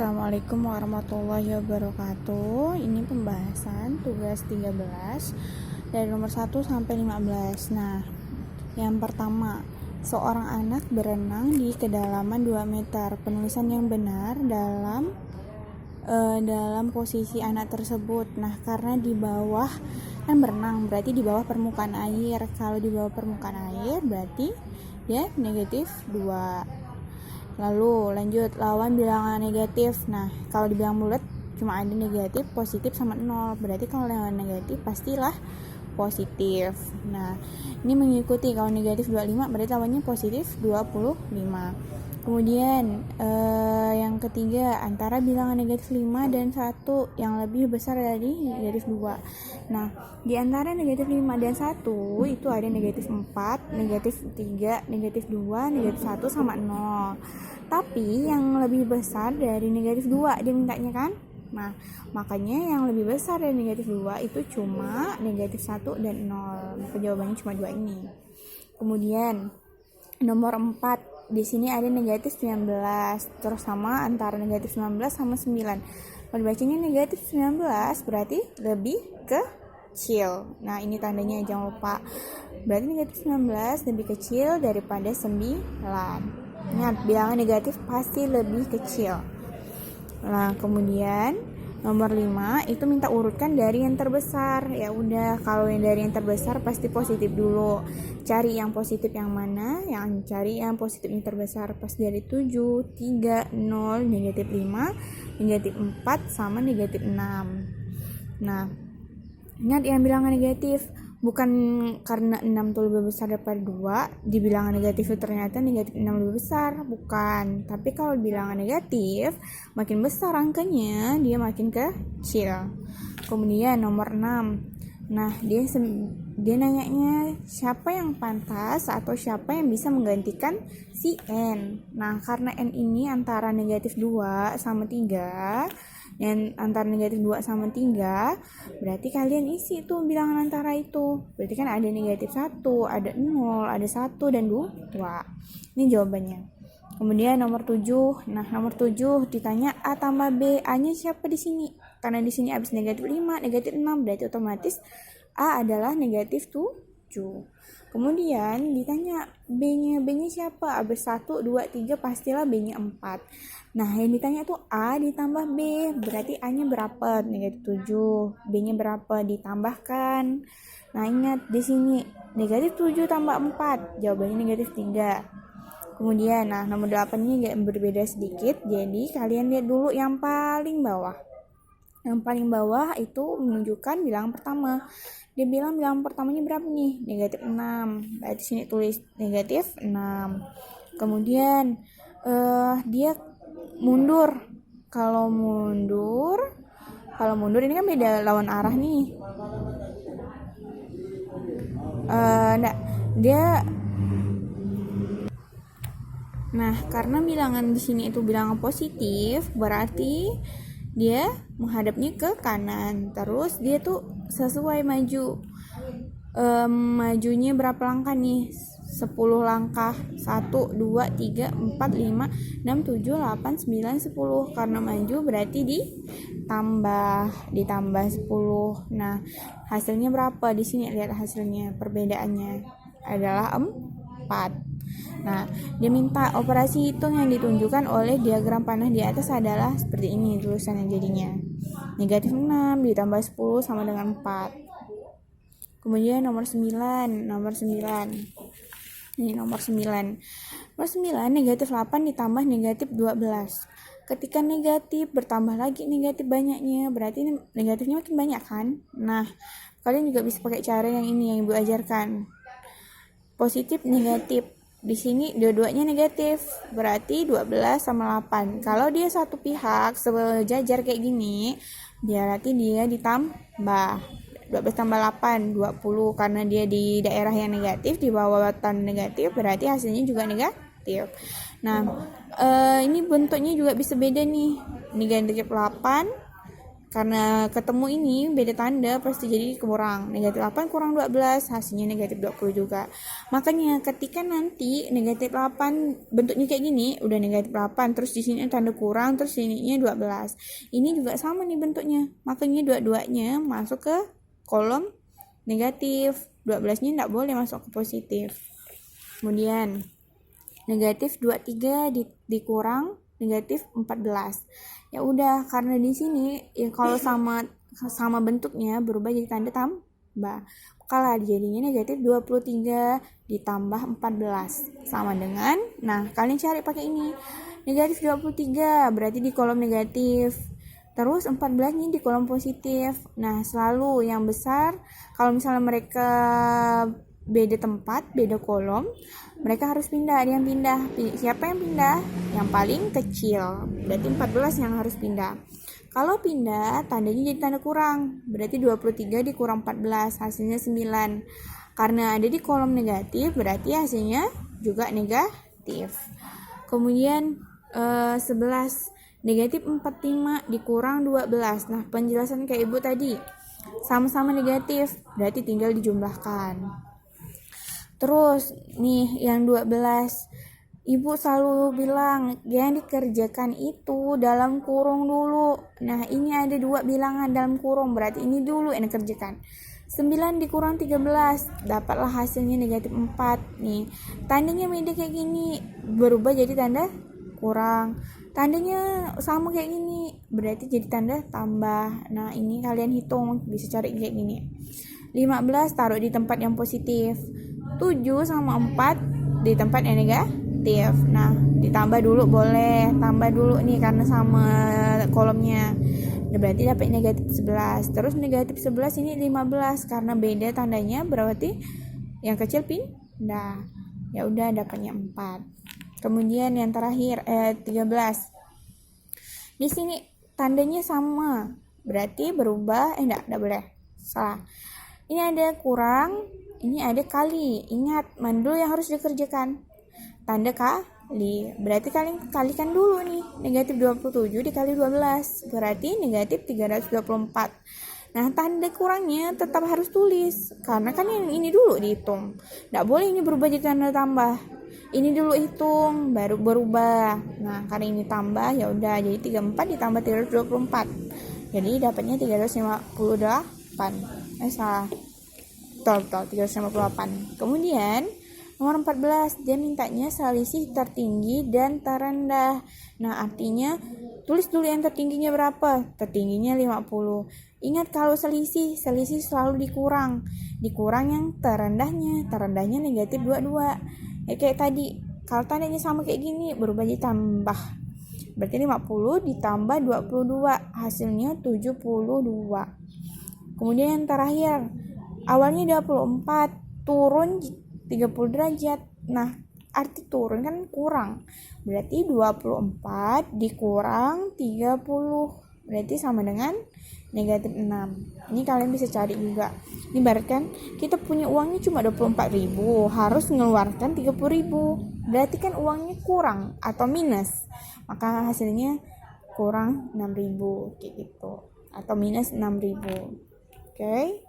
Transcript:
Assalamualaikum warahmatullahi wabarakatuh. Ini pembahasan tugas 13 dari nomor 1 sampai 15. Nah, yang pertama, seorang anak berenang di kedalaman 2 meter. Penulisan yang benar dalam posisi anak tersebut. Nah, karena di bawah kan berenang, berarti di bawah permukaan air. Kalau di bawah permukaan air berarti ya negatif 2. Lalu lanjut, lawan bilangan negatif. Nah, kalau dibilang bulat cuma ada negatif, positif sama 0. Berarti kalau lawan negatif pastilah positif. Nah, ini mengikuti kalau negatif 25 berarti lawannya positif 25. Kemudian yang ketiga, antara bilangan negatif 5 dan 1 yang lebih besar dari negatif 2. Nah, di antara negatif 5 dan 1 itu ada negatif 4, negatif 3, negatif 2, negatif 1 sama 0. Tapi yang lebih besar dari negatif 2 dia mintanya kan? Nah, makanya yang lebih besar dari negatif 2 itu cuma negatif 1 dan 0. Maka jawabannya cuma 2 ini. Kemudian nomor 4, di sini ada negatif 19, terus sama antara negatif 19 sama 9. Kalau dibacanya negatif 19 berarti lebih kecil. Nah, ini tandanya jangan lupa. Berarti negatif 19 lebih kecil daripada 9. Ingat, bilangan negatif pasti lebih kecil. Nah, kemudian nomor 5 itu minta urutkan dari yang terbesar. Ya udah, kalau yang dari yang terbesar pasti positif dulu. Cari yang positif yang mana? Cari yang positif yang terbesar. Pas dari 7, 3, 0, negatif 5, negatif 4 sama negatif 6. Nah, ingat yang bilangan negatif. Bukan karena 6 itu lebih besar daripada 2, di bilangan negatif itu ternyata negatif 6 lebih besar, bukan. Tapi kalau bilangan negatif, makin besar angkanya, dia makin kecil. Kemudian nomor 6. Nah, dia nanyanya siapa yang pantas atau siapa yang bisa menggantikan si N. Nah, karena N ini antara negatif 2 sama 3, dan antara negatif 2 sama 3, berarti kalian isi tuh bilangan antara itu. Berarti kan ada negatif 1, ada 0, ada 1 dan 2. Ini jawabannya. Kemudian nomor 7. Nah, nomor 7 ditanya A tambah B. A-nya siapa di sini? Karena di sini habis negatif 5, negatif 6, berarti otomatis A adalah negatif 7. Kemudian ditanya B-nya siapa? Habis 1, 2, 3 pastilah B-nya 4. Nah, yang ditanya tuh A ditambah B, berarti A-nya berapa? Negatif 7. B-nya berapa? Ditambahkan. Nah, ingat di sini negatif 7 tambah 4, jawabannya negatif 3. Kemudian, nah nomor 8 ini agak berbeda sedikit, jadi kalian lihat dulu yang paling bawah. Yang paling bawah itu menunjukkan bilangan pertama. Dia bilang bilangan pertamanya berapa nih? Negatif 6. Berarti sini tulis negatif 6. Kemudian dia mundur. Kalau mundur ini kan beda lawan arah nih. Nah, karena bilangan di sini itu bilangan positif, berarti dia menghadapnya ke kanan. Terus dia tuh sesuai maju. Majunya berapa langkah nih? 10 langkah. 1, 2, 3, 4, 5, 6, 7, 8, 9, 10. Karena maju berarti ditambah 10. Nah, hasilnya berapa? Di sini lihat hasilnya. Perbedaannya adalah 4. Nah, dia minta operasi hitung yang ditunjukkan oleh diagram panah di atas adalah seperti ini tulisannya jadinya. Negatif 6 ditambah 10 sama dengan 4. Kemudian nomor 9. Ini nomor 9. Nomor 9, negatif 8 ditambah negatif 12. Ketika negatif bertambah lagi negatif banyaknya, berarti negatifnya makin banyak kan? Nah, kalian juga bisa pakai cara yang ini yang Ibu ajarkan. Positif, negatif. Di sini dua-duanya negatif, berarti 12 sama 8. Kalau dia satu pihak sejajar kayak gini, berarti dia ditambah 12 tambah 8, 20. Karena dia di daerah yang negatif, di bawah tanda negatif, berarti hasilnya juga negatif. Nah, ini bentuknya juga bisa beda nih. Negatif 8 karena ketemu ini beda tanda pasti jadi kurang. Negatif 8 kurang 12 hasilnya negatif 20 juga. Makanya ketika nanti negatif 8 bentuknya kayak gini, udah negatif 8 terus di sini tanda kurang, terus sininya 12. Ini juga sama nih bentuknya. Makanya dua-duanya masuk ke kolom negatif. 12-nya enggak boleh masuk ke positif. Kemudian negatif 23 dikurang negatif 14. Ya udah, karena di sini ya kalau sama bentuknya berubah jadi tanda tambah. Kalau jadinya negatif 23 ditambah 14 sama dengan, nah kalian cari pakai ini. Negatif 23 berarti di kolom negatif. Terus 14 nya di kolom positif. Nah, selalu yang besar kalau misalnya mereka beda tempat, beda kolom, mereka harus pindah. Ada yang pindah. Siapa yang pindah? Yang paling kecil. Berarti 14 yang harus pindah. Kalau pindah, tandanya jadi tanda kurang. Berarti 23 dikurang 14, hasilnya 9. Karena ada di kolom negatif, berarti hasilnya juga negatif. Kemudian 11. Negatif 45 dikurang 12. Nah, penjelasan kayak ibu tadi. Sama-sama negatif, berarti tinggal dijumlahkan. Terus nih yang 12, ibu selalu bilang yang dikerjakan itu dalam kurung dulu. Nah, ini ada 2 bilangan dalam kurung, berarti ini dulu yang dikerjakan. 9 dikurang 13, dapatlah hasilnya negatif 4. Nih, tandanya beda kayak gini, berubah jadi tanda kurang. Tandanya sama kayak gini, berarti jadi tanda tambah. Nah, ini kalian hitung, bisa cari kayak gini. 15 taruh di tempat yang positif. 7 sama 4 di tempat yang negatif. Nah, ditambah dulu boleh. Tambah dulu nih karena sama kolomnya. Nah, berarti dapat negatif 11. Terus negatif 11 ini 15 karena beda tandanya, berarti yang kecil pindah. Ya udah, dapatnya 4. Kemudian yang terakhir 13. Di sini tandanya sama. Berarti berubah enggak boleh. Salah. Ini ada kurang, ini ada kali. Ingat, mandul yang harus dikerjakan. Tanda kali. Berarti kalian kalikan dulu nih. Negatif 27 dikali 12. Berarti negatif 324. Nah, tanda kurangnya tetap harus tulis. Karena kan yang ini dulu dihitung. Nggak boleh ini berubah jadi tanda tambah. Ini dulu hitung, baru berubah. Nah, karena ini tambah, ya udah jadi 34 ditambah 324. Jadi dapatnya 358. Salah. Total 358. Kemudian nomor 14, dia mintanya selisih tertinggi dan terendah. Nah, artinya tulis dulu yang tertingginya berapa? Tertingginya 50. Ingat kalau selisih selalu dikurang. Dikurang yang terendahnya. Terendahnya negatif 22. Ya kayak tadi, kalau tandanya sama kayak gini, berubah jadi tambah. Berarti 50 ditambah 22, hasilnya 72. Kemudian yang terakhir, awalnya 24, turun 30 derajat. Nah, arti turun kan kurang. Berarti 24 dikurang 30. Berarti sama dengan negatif 6. Ini kalian bisa cari juga. Ini ibaratkan kita punya uangnya cuma 24.000, harus mengeluarkan 30.000. Berarti kan uangnya kurang atau minus. Maka hasilnya kurang 6.000 kayak gitu. Atau minus 6.000. Oke.